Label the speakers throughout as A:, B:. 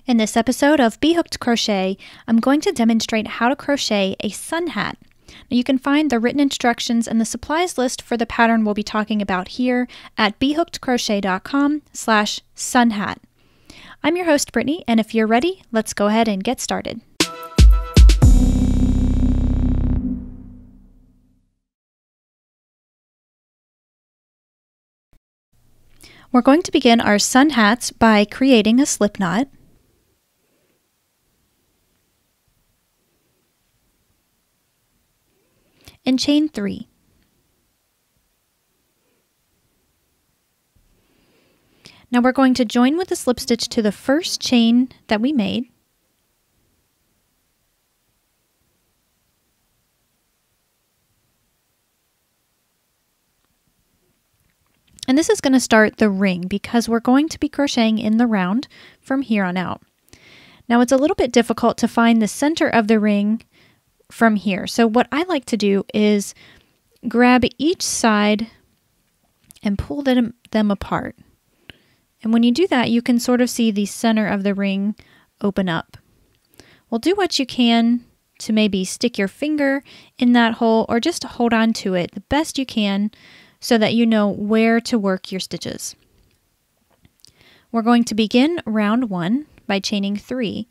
A: In this episode of B.Hooked Crochet, I'm going to demonstrate how to crochet a sun hat. Now you can find the written instructions and the supplies list for the pattern we'll be talking about here at bhookedcrochet.com/sunhat. I'm your host, Brittany, and if you're ready, let's go ahead and get started. We're going to begin our sun hats by creating a slip knot. And chain 3. Now we're going to join with the slip stitch to the first chain that we made. And this is going to start the ring because we're going to be crocheting in the round from here on out. Now it's a little bit difficult to find the center of the ring from here. So what I like to do is grab each side and pull them apart. And when you do that, you can sort of see the center of the ring open up. Well, do what you can to maybe stick your finger in that hole or just hold on to it the best you can so that you know where to work your stitches. We're going to begin round 1 by chaining 3,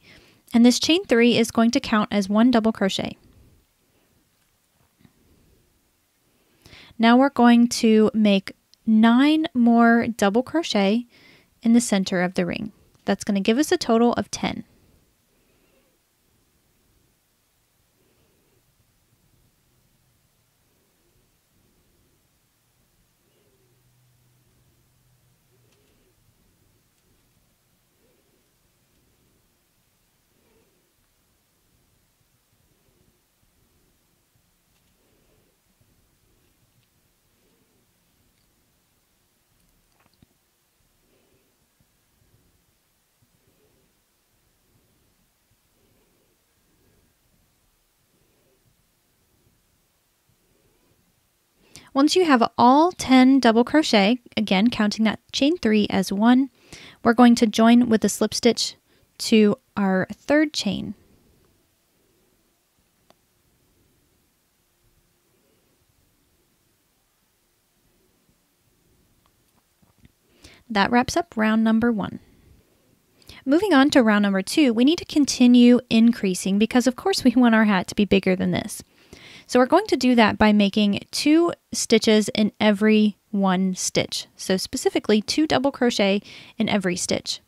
A: and this chain 3 is going to count as 1 double crochet. Now we're going to make 9 more double crochet in the center of the ring. That's going to give us a total of 10. Once you have all 10 double crochet, again counting that chain 3 as 1, we're going to join with a slip stitch to our third chain. That wraps up round number 1. Moving on to round number 2, we need to continue increasing because of course we want our hat to be bigger than this. So we're going to do that by making 2 stitches in every 1 stitch. So specifically 2 double crochet in every stitch.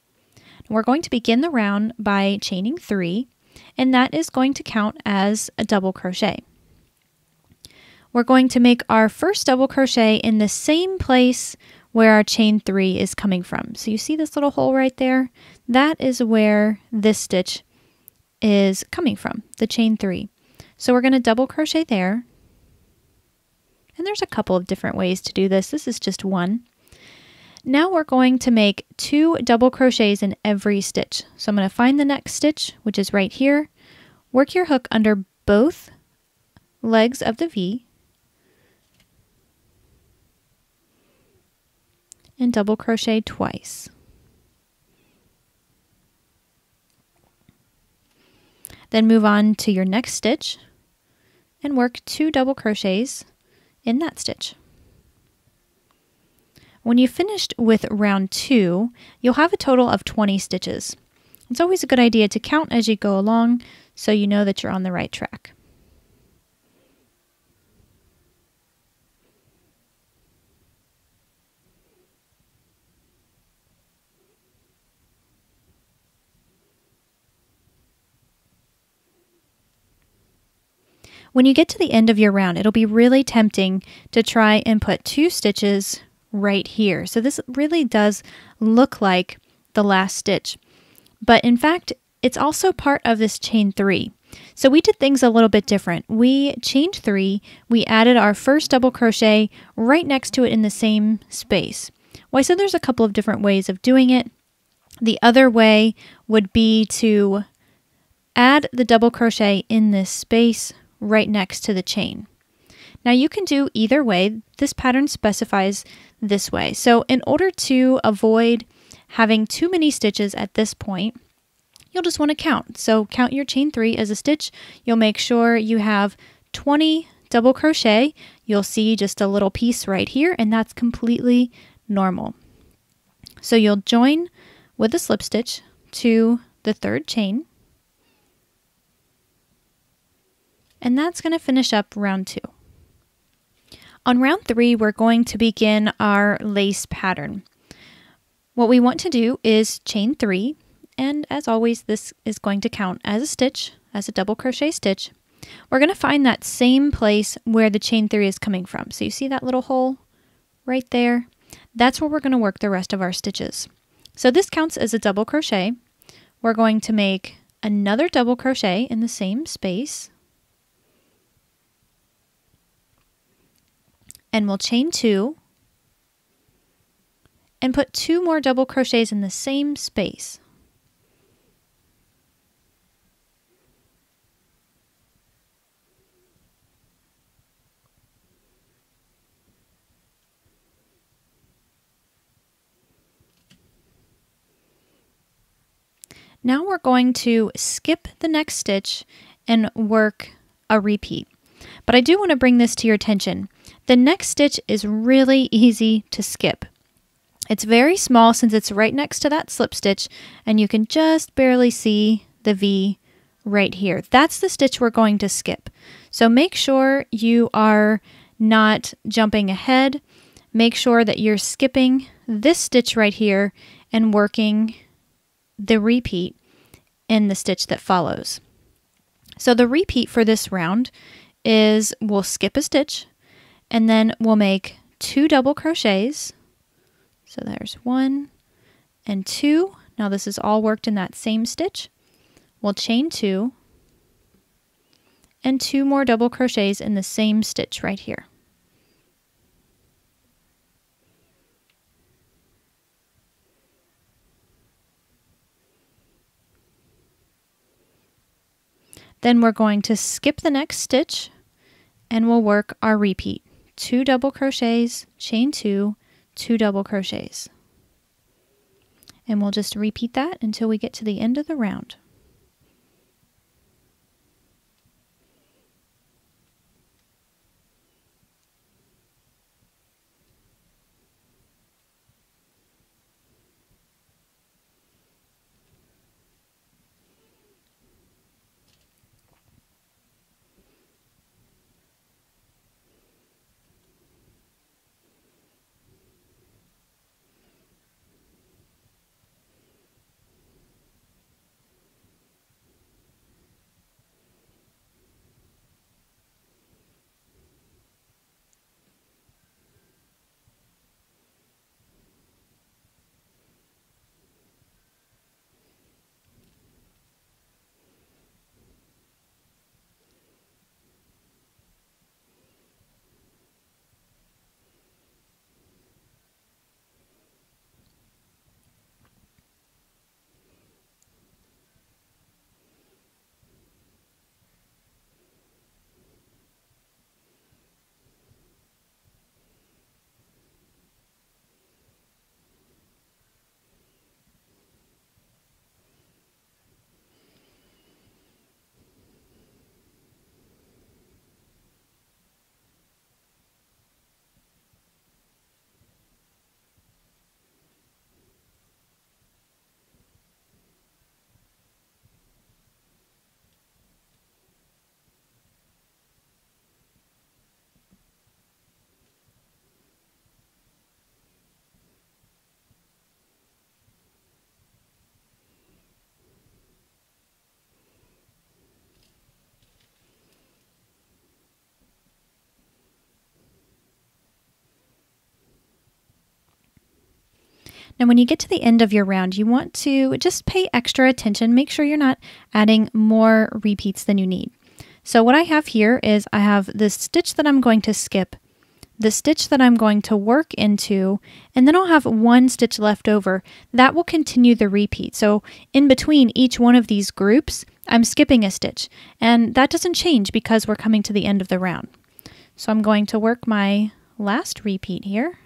A: We're going to begin the round by chaining 3, and that is going to count as a double crochet. We're going to make our first double crochet in the same place where our chain 3 is coming from. So you see this little hole right there? That is where this stitch is coming from, the chain 3. So we're going to double crochet there, and there's a couple of different ways to do this. This is just one. Now we're going to make 2 double crochets in every stitch. So I'm going to find the next stitch, which is right here. Work your hook under both legs of the V, and double crochet twice. Then move on to your next stitch and work 2 double crochets in that stitch. When you've finished with round 2, you'll have a total of 20 stitches. It's always a good idea to count as you go along so you know that you're on the right track. When you get to the end of your round, it'll be really tempting to try and put 2 stitches right here. So this really does look like the last stitch. But in fact, it's also part of this chain 3. So we did things a little bit different. We chained 3, we added our first double crochet right next to it in the same space. Well, I said there's a couple of different ways of doing it. The other way would be to add the double crochet in this space right next to the chain. Now you can do either way. This pattern specifies this way. So in order to avoid having too many stitches at this point, you'll just want to count. So count your chain 3 as a stitch. You'll make sure you have 20 double crochet. You'll see just a little piece right here, and that's completely normal. So you'll join with a slip stitch to the 3rd chain, and that's going to finish up round 2. On round 3, we're going to begin our lace pattern. What we want to do is chain 3, and as always, this is going to count as a stitch, as a double crochet stitch. We're going to find that same place where the chain 3 is coming from. So you see that little hole right there? That's where we're going to work the rest of our stitches. So this counts as a double crochet. We're going to make another double crochet in the same space, and we'll chain 2 and put 2 more double crochets in the same space. Now we're going to skip the next stitch and work a repeat. But I do want to bring this to your attention. The next stitch is really easy to skip. It's very small since it's right next to that slip stitch, and you can just barely see the V right here. That's the stitch we're going to skip. So make sure you are not jumping ahead. Make sure that you're skipping this stitch right here and working the repeat in the stitch that follows. So the repeat for this round is we'll skip a stitch, and then we'll make 2 double crochets. So there's 1 and 2. Now this is all worked in that same stitch. We'll chain 2 and 2 more double crochets in the same stitch right here. Then we're going to skip the next stitch and we'll work our repeat. 2 double crochets, chain 2, 2 double crochets. And we'll just repeat that until we get to the end of the round. Now when you get to the end of your round, you want to just pay extra attention. Make sure you're not adding more repeats than you need. So what I have here is I have this stitch that I'm going to skip, the stitch that I'm going to work into, and then I'll have 1 stitch left over. That will continue the repeat. So in between each one of these groups, I'm skipping a stitch, and that doesn't change because we're coming to the end of the round. So I'm going to work my last repeat here.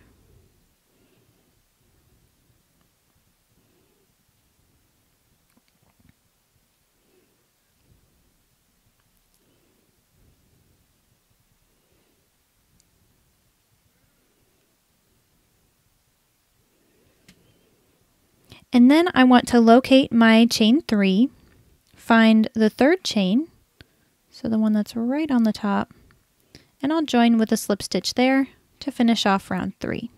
A: And then I want to locate my chain 3, find the third chain, so the one that's right on the top, and I'll join with a slip stitch there to finish off round 3.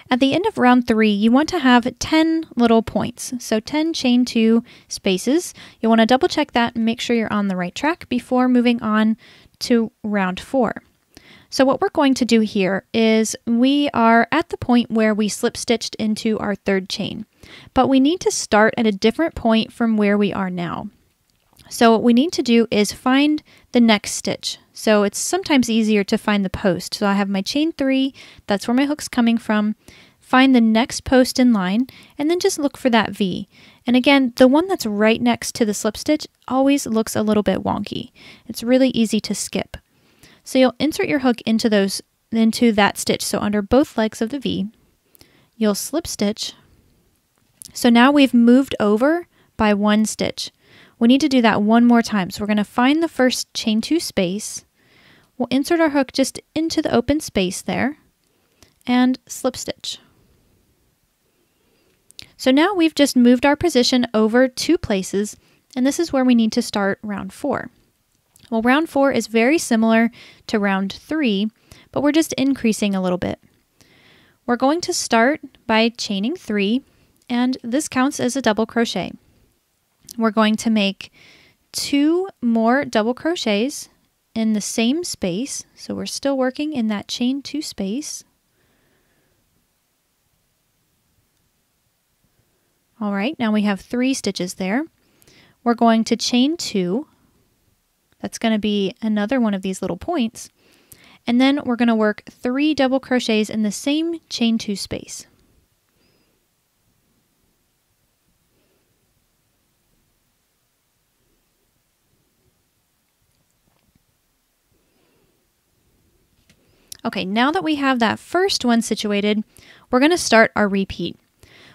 A: At the end of round 3, you want to have 10 little points, so 10 chain 2 spaces. You want to double check that and make sure you're on the right track before moving on to round 4. So what we're going to do here is we are at the point where we slip stitched into our third chain, but we need to start at a different point from where we are now. So what we need to do is find the next stitch. So it's sometimes easier to find the post. So I have my chain 3, that's where my hook's coming from. Find the next post in line, and then just look for that V. And again, the one that's right next to the slip stitch always looks a little bit wonky. It's really easy to skip. So you'll insert your hook into that stitch. So under both legs of the V, you'll slip stitch. So now we've moved over by 1 stitch. We need to do that one more time. So we're going to find the first chain 2 space. We'll insert our hook just into the open space there and slip stitch. So now we've just moved our position over 2 places, and this is where we need to start round 4. Well, round 4 is very similar to round 3, but we're just increasing a little bit. We're going to start by chaining 3, and this counts as a double crochet. We're going to make 2 more double crochets in the same space, so we're still working in that chain 2 space. All right, now we have 3 stitches there. We're going to chain 2. That's going to be another one of these little points. And then we're going to work 3 double crochets in the same chain 2 space. Okay, now that we have that first one situated, we're going to start our repeat.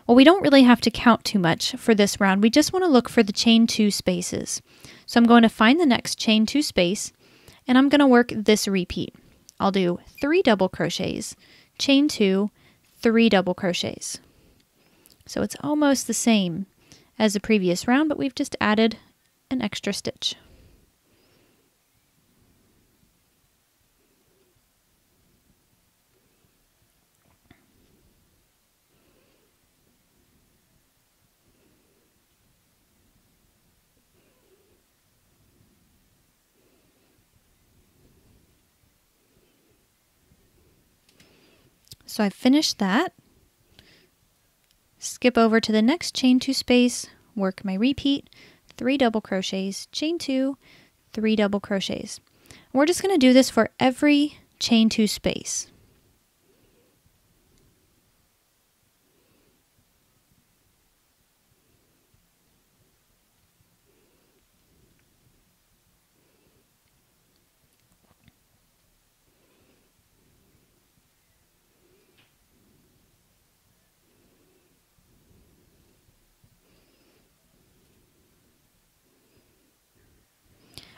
A: Well, we don't really have to count too much for this round. We just want to look for the chain 2 spaces. So I'm going to find the next chain 2 space, and I'm going to work this repeat. I'll do 3 double crochets, chain 2, 3 double crochets. So it's almost the same as the previous round, but we've just added an extra stitch. So I've finished that. Skip over to the next chain 2 space, work my repeat, 3 double crochets, chain 2, 3 double crochets. We're just going to do this for every chain 2 space.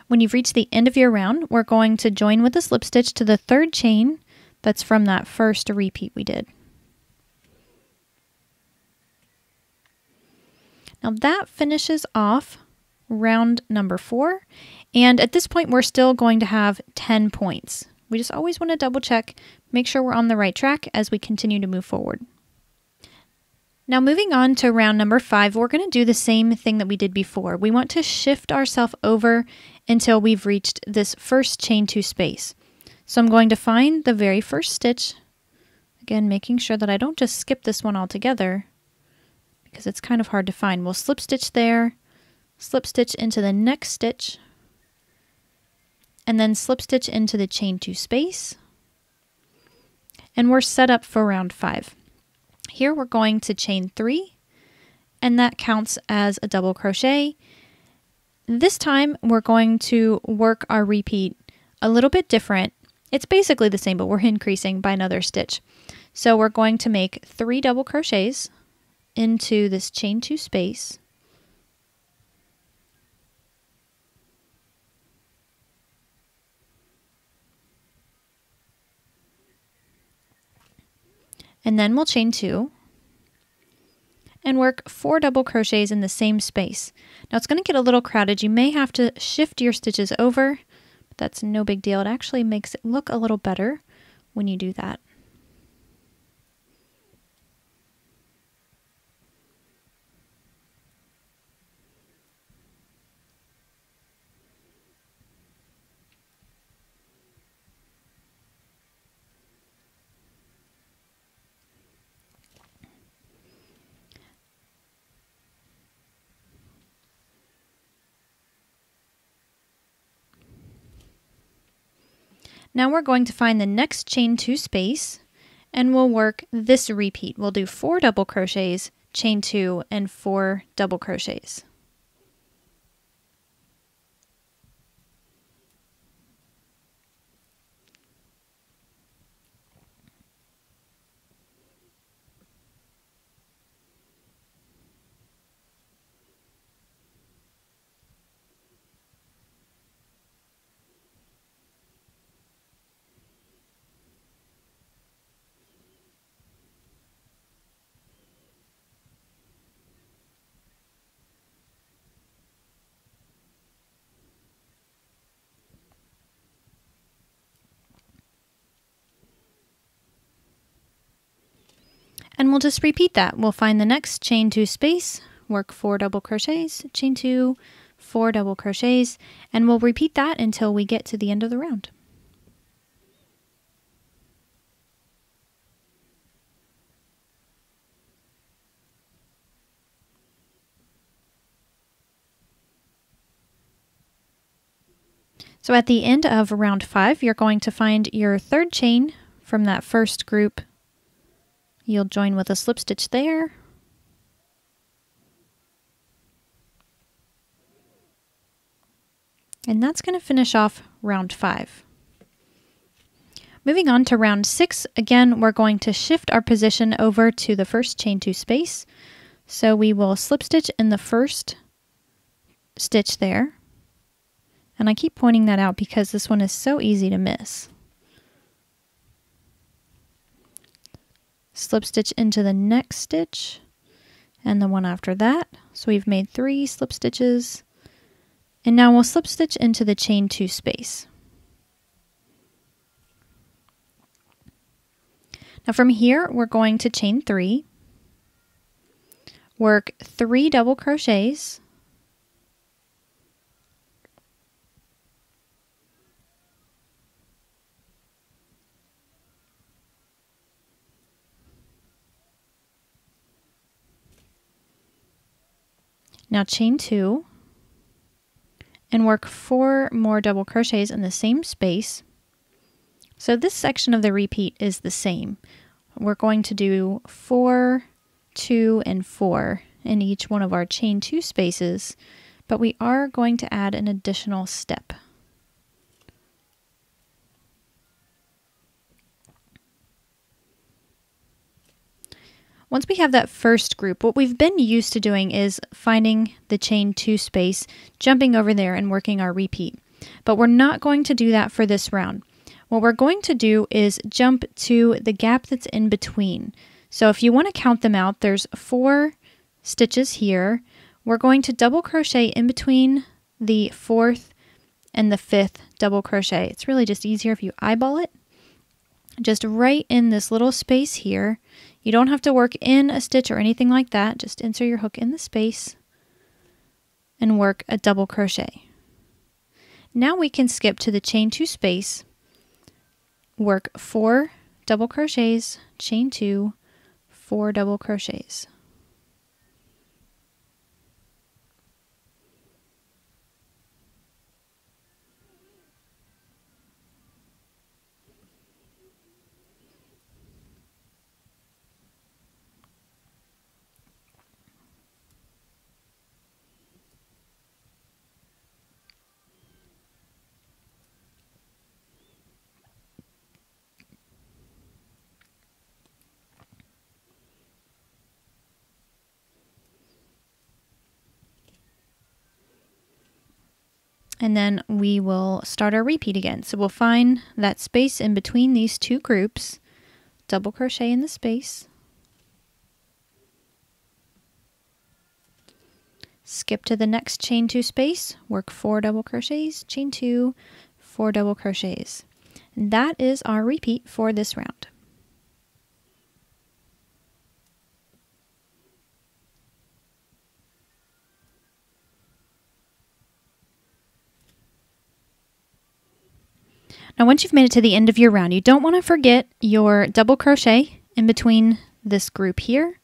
A: When you've reached the end of your round, we're going to join with a slip stitch to the third chain that's from that first repeat we did. Now that finishes off round number 4, and at this point we're still going to have 10 points. We just always want to double check, make sure we're on the right track as we continue to move forward. Now moving on to round number 5, we're going to do the same thing that we did before. We want to shift ourselves over until we've reached this first chain 2 space. So I'm going to find the very first stitch, again making sure that I don't just skip this one altogether because it's kind of hard to find. We'll slip stitch there, slip stitch into the next stitch, and then slip stitch into the chain 2 space, and we're set up for round 5. Here we're going to chain 3, and that counts as a double crochet. This time we're going to work our repeat a little bit different. It's basically the same, but we're increasing by another stitch. So we're going to make 3 double crochets into this chain 2 space. And then we'll chain 2 and work 4 double crochets in the same space. Now it's going to get a little crowded. You may have to shift your stitches over, but that's no big deal. It actually makes it look a little better when you do that. Now we're going to find the next chain 2 space and we'll work this repeat. We'll do 4 double crochets, chain 2, and 4 double crochets. And we'll just repeat that. We'll find the next chain 2 space, work 4 double crochets, chain 2, 4 double crochets, and we'll repeat that until we get to the end of the round. So at the end of round 5, you're going to find your third chain from that first group. You'll join with a slip stitch there. And that's going to finish off round 5. Moving on to round 6, again, we're going to shift our position over to the first chain 2 space. So we will slip stitch in the first stitch there. And I keep pointing that out because this one is so easy to miss. Slip stitch into the next stitch and the one after that. So we've made 3 slip stitches. And now we'll slip stitch into the chain 2 space. Now from here, we're going to chain 3, work 3 double crochets, now chain 2, and work 4 more double crochets in the same space. So this section of the repeat is the same. We're going to do 4, 2, and 4 in each one of our chain 2 spaces, but we are going to add an additional step. Once we have that first group, what we've been used to doing is finding the chain 2 space, jumping over there and working our repeat. But we're not going to do that for this round. What we're going to do is jump to the gap that's in between. So if you want to count them out, there's 4 stitches here. We're going to double crochet in between the 4th and the 5th double crochet. It's really just easier if you eyeball it. Just right in this little space here. You don't have to work in a stitch or anything like that. Just insert your hook in the space and work a double crochet. Now we can skip to the chain 2 space, work 4 double crochets, chain 2, 4 double crochets. And then we will start our repeat again. So we'll find that space in between these 2 groups, double crochet in the space, skip to the next chain 2 space, work 4 double crochets, chain 2, 4 double crochets. And that is our repeat for this round. Now once you've made it to the end of your round, you don't want to forget your double crochet in between this group here.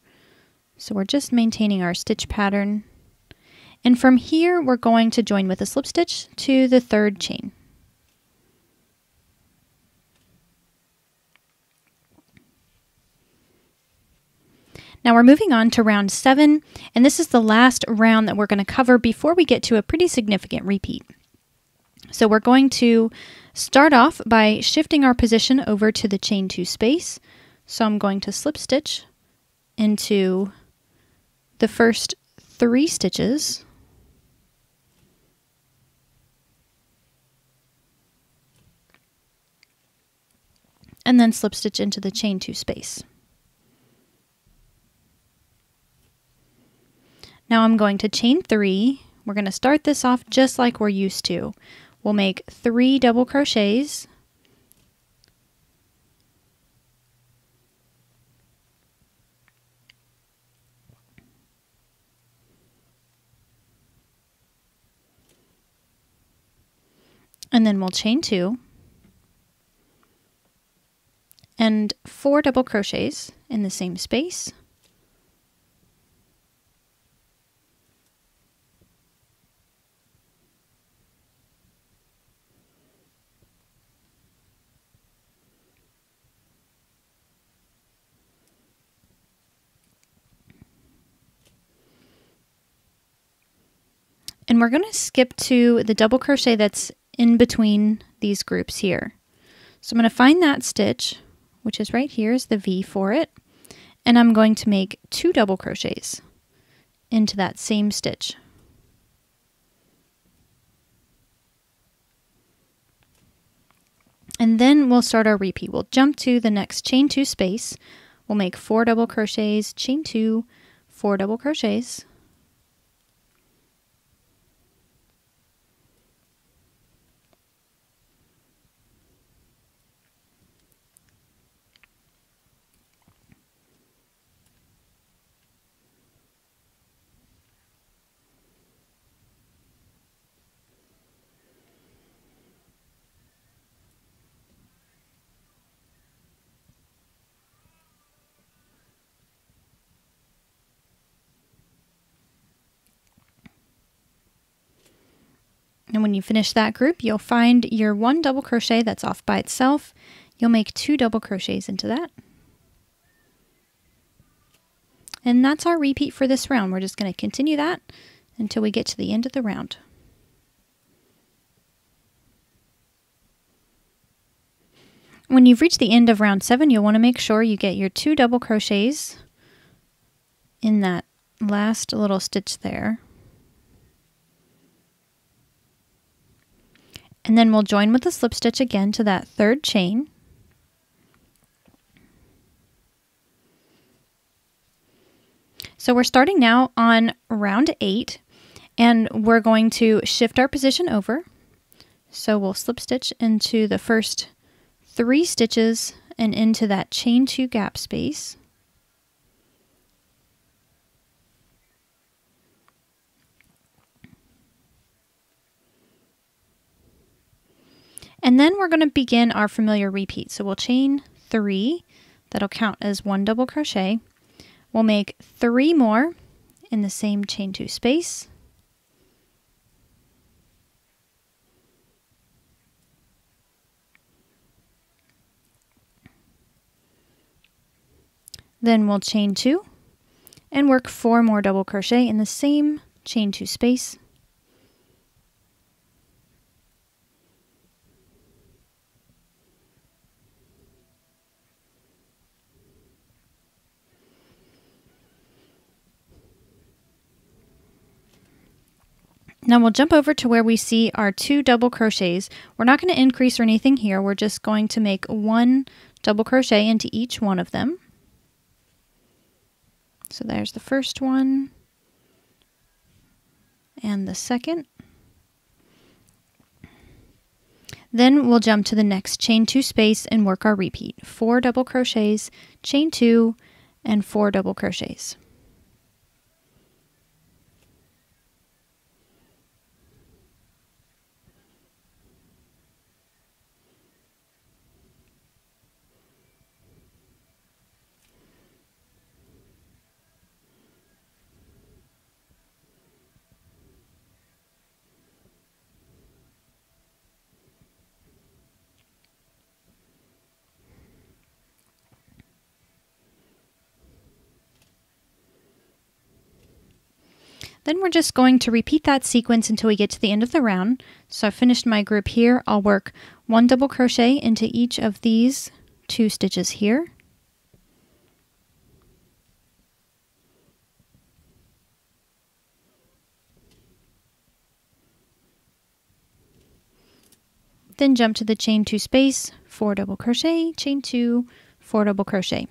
A: So we're just maintaining our stitch pattern. And from here, we're going to join with a slip stitch to the 3rd chain. Now we're moving on to round 7, and this is the last round that we're going to cover before we get to a pretty significant repeat. So we're going to start off by shifting our position over to the chain 2 space. So I'm going to slip stitch into the first 3 stitches. And then slip stitch into the chain 2 space. Now I'm going to chain 3. We're going to start this off just like we're used to. We'll make 3 double crochets, and then we'll chain 2 and 4 double crochets in the same space. And we're going to skip to the double crochet that's in between these groups here. So I'm going to find that stitch, which is right here, is the V for it, and I'm going to make 2 double crochets into that same stitch. And then we'll start our repeat. We'll jump to the next chain 2 space. We'll make 4 double crochets, chain 2, 4 double crochets. And when you finish that group, you'll find your 1 double crochet that's off by itself. You'll make 2 double crochets into that. And that's our repeat for this round. We're just going to continue that until we get to the end of the round. When you've reached the end of round 7, you'll want to make sure you get your 2 double crochets in that last little stitch there. And then we'll join with a slip stitch again to that 3rd chain. So we're starting now on round 8, and we're going to shift our position over. So we'll slip stitch into the first 3 stitches and into that chain 2 gap space. And then we're going to begin our familiar repeat. So we'll chain 3, that'll count as 1 double crochet. We'll make 3 more in the same chain 2 space. Then we'll chain 2 and work 4 more double crochet in the same chain 2 space. Now we'll jump over to where we see our 2 double crochets. We're not going to increase or anything here. We're just going to make 1 double crochet into each one of them. So there's the first one and the second. Then we'll jump to the next chain 2 space and work our repeat. 4 double crochets, chain 2, and 4 double crochets. Then we're just going to repeat that sequence until we get to the end of the round. So I've finished my group here. I'll work 1 double crochet into each of these 2 stitches here. Then jump to the chain 2 space, 4 double crochet, chain 2, 4 double crochet.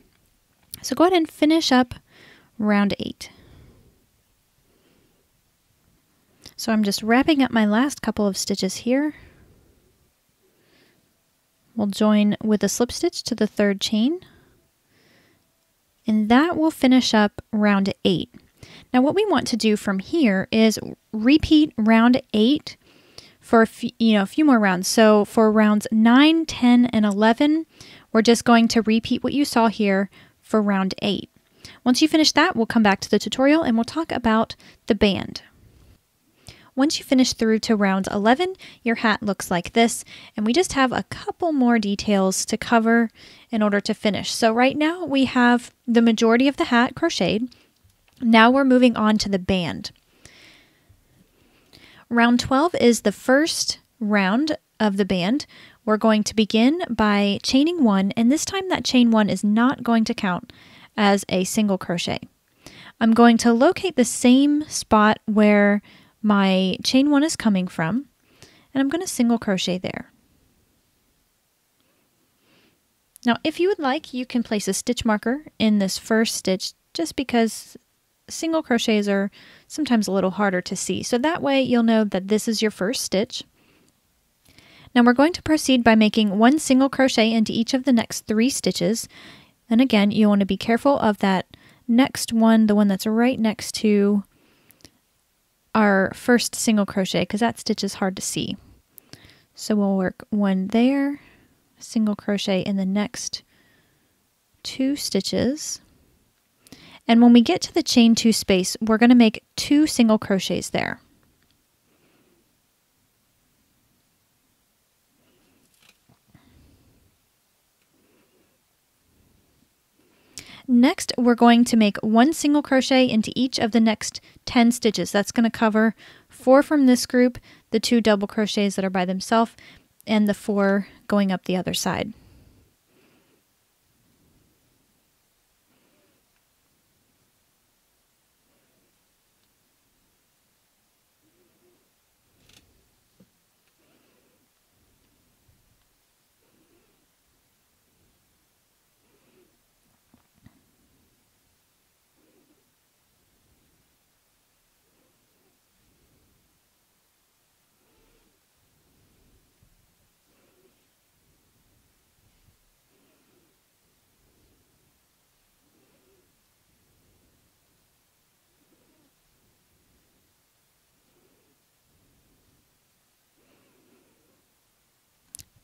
A: So go ahead and finish up round 8. So I'm just wrapping up my last couple of stitches here. We'll join with a slip stitch to the 3rd chain, and that will finish up round 8. Now what we want to do from here is repeat round 8 for a few more rounds. So for rounds 9, 10, and 11, we're just going to repeat what you saw here for round 8. Once you finish that, we'll come back to the tutorial and we'll talk about the band. Once you finish through to round 11, your hat looks like this, and we just have a couple more details to cover in order to finish. So right now we have the majority of the hat crocheted. Now we're moving on to the band. Round 12 is the first round of the band. We're going to begin by chaining 1, and this time that chain 1 is not going to count as a single crochet. I'm going to locate the same spot where my chain 1 is coming from, and I'm going to single crochet there. Now if you would like, you can place a stitch marker in this first stitch, just because single crochets are sometimes a little harder to see. So that way you'll know that this is your first stitch. Now we're going to proceed by making 1 single crochet into each of the next 3 stitches. And again, you want to be careful of that next one, the one that's right next to our first single crochet, because that stitch is hard to see. So we'll work 1 there, single crochet in the next 2 stitches. And when we get to the chain 2 space, we're going to make 2 single crochets there. Next, we're going to make 1 single crochet into each of the next 10 stitches. That's going to cover 4 from this group, the 2 double crochets that are by themselves, and the 4 going up the other side.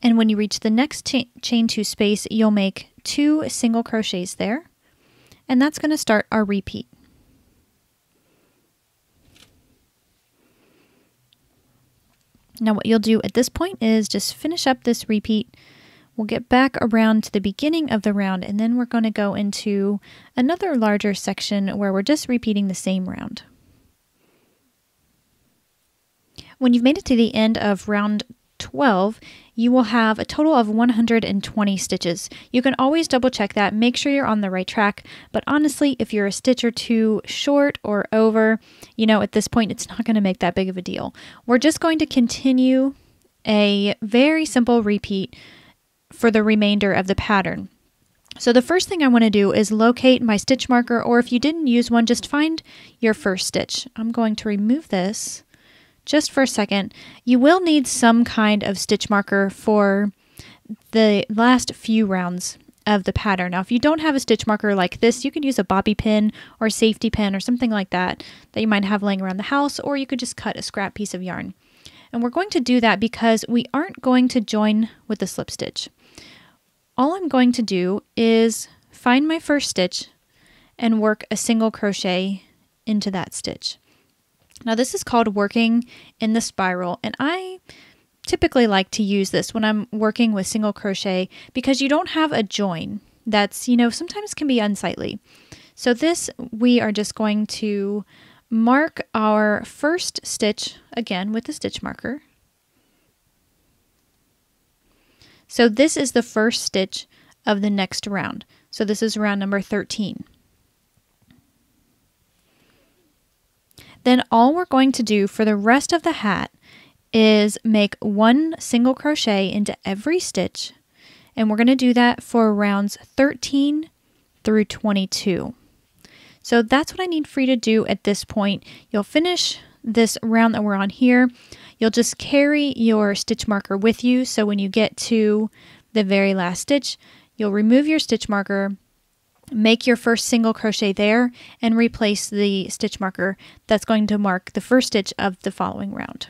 A: And when you reach the next chain 2 space, you'll make 2 single crochets there, and that's going to start our repeat. Now what you'll do at this point is just finish up this repeat. We'll get back around to the beginning of the round, and then we're going to go into another larger section where we're just repeating the same round. When you've made it to the end of round 12, you will have a total of 120 stitches. You can always double check that, make sure you're on the right track, but honestly, if you're a stitch or 2 short or over, at this point it's not going to make that big of a deal. We're just going to continue a very simple repeat for the remainder of the pattern. So the first thing I want to do is locate my stitch marker, or if you didn't use one, just find your first stitch. I'm going to remove this just for a second. You will need some kind of stitch marker for the last few rounds of the pattern. Now, if you don't have a stitch marker like this, you could use a bobby pin or safety pin or something like that you might have laying around the house, or you could just cut a scrap piece of yarn. And we're going to do that because we aren't going to join with the slip stitch. All I'm going to do is find my first stitch and work a single crochet into that stitch. Now this is called working in the spiral, and I typically like to use this when I'm working with single crochet because you don't have a join that's, sometimes can be unsightly. So this, we are just going to mark our first stitch again with the stitch marker. So this is the first stitch of the next round. So this is round number 13. Then all we're going to do for the rest of the hat is make one single crochet into every stitch, and we're going to do that for rounds 13 through 22. So that's what I need for you to do at this point. You'll finish this round that we're on here. You'll just carry your stitch marker with you, so when you get to the very last stitch, you'll remove your stitch marker, make your first single crochet there, and replace the stitch marker that's going to mark the first stitch of the following round.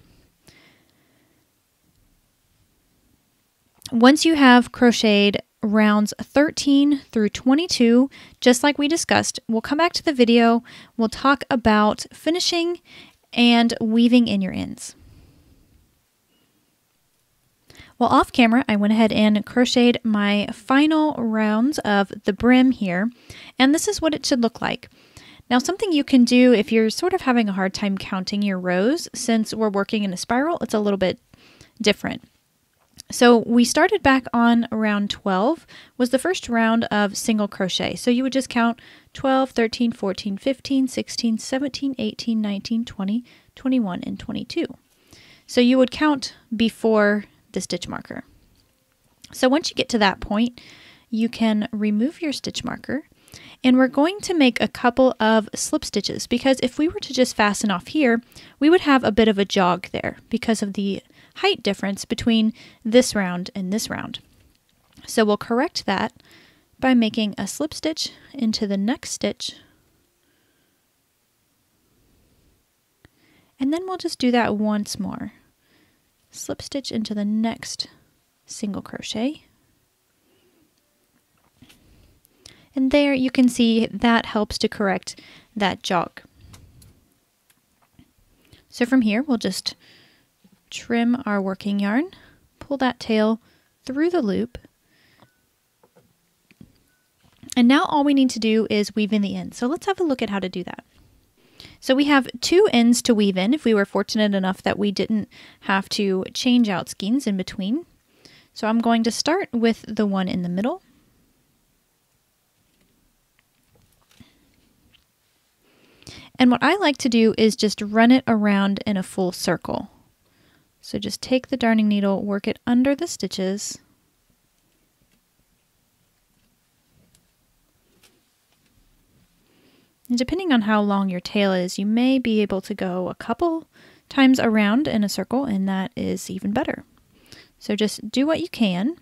A: Once you have crocheted rounds 13 through 22, just like we discussed, we'll come back to the video, we'll talk about finishing and weaving in your ends. Well, off camera, I went ahead and crocheted my final rounds of the brim here, and this is what it should look like. Now, something you can do if you're sort of having a hard time counting your rows, since we're working in a spiral, it's a little bit different. So we started back on round 12 was the first round of single crochet. So you would just count 12, 13, 14, 15, 16, 17, 18, 19, 20, 21, and 22. So you would count before the stitch marker. So once you get to that point, you can remove your stitch marker, and we're going to make a couple of slip stitches, because if we were to just fasten off here, we would have a bit of a jog there because of the height difference between this round and this round. So we'll correct that by making a slip stitch into the next stitch, and then we'll just do that once more. Slip stitch into the next single crochet, and there you can see that helps to correct that jog. So from here we'll just trim our working yarn, pull that tail through the loop, and now all we need to do is weave in the end. So let's have a look at how to do that. So we have two ends to weave in if we were fortunate enough that we didn't have to change out skeins in between. So I'm going to start with the one in the middle. And what I like to do is just run it around in a full circle. So just take the darning needle, work it under the stitches, and depending on how long your tail is, you may be able to go a couple times around in a circle, and that is even better. So just do what you can,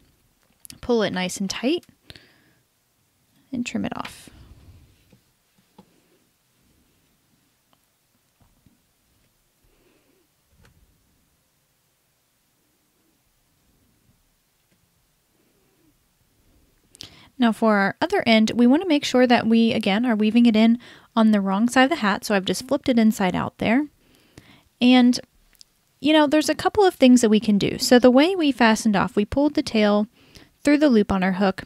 A: pull it nice and tight, and trim it off. Now for our other end, we want to make sure that we, again, are weaving it in on the wrong side of the hat. So I've just flipped it inside out there. And, there's a couple of things that we can do. So the way we fastened off, we pulled the tail through the loop on our hook.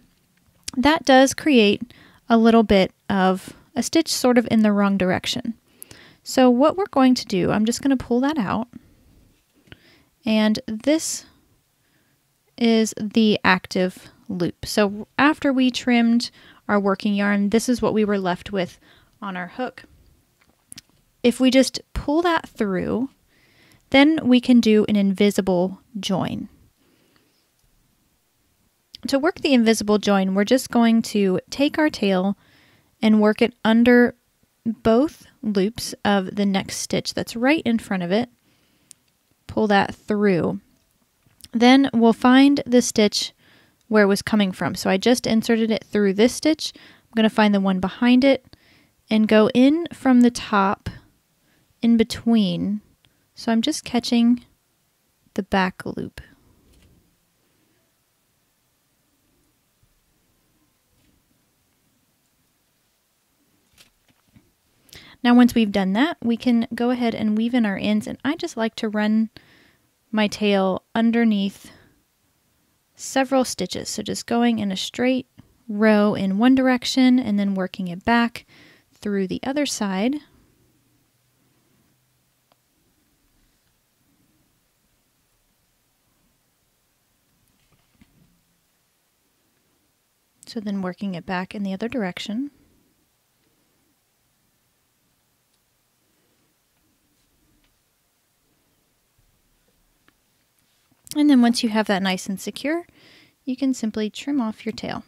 A: That does create a little bit of a stitch sort of in the wrong direction. So what we're going to do, I'm just going to pull that out. And this is the active loop. So after we trimmed our working yarn, this is what we were left with on our hook. If we just pull that through, then we can do an invisible join. to work the invisible join, we're just going to take our tail and work it under both loops of the next stitch that's right in front of it. Pull that through. Then we'll find the stitch where it was coming from. So I just inserted it through this stitch. I'm going to find the one behind it and go in from the top in between. So I'm just catching the back loop. Now once we've done that, we can go ahead and weave in our ends, and I just like to run my tail underneath several stitches. So just going in a straight row in one direction and then working it back through the other side. So then working it back in the other direction. And then once you have that nice and secure, you can simply trim off your tail.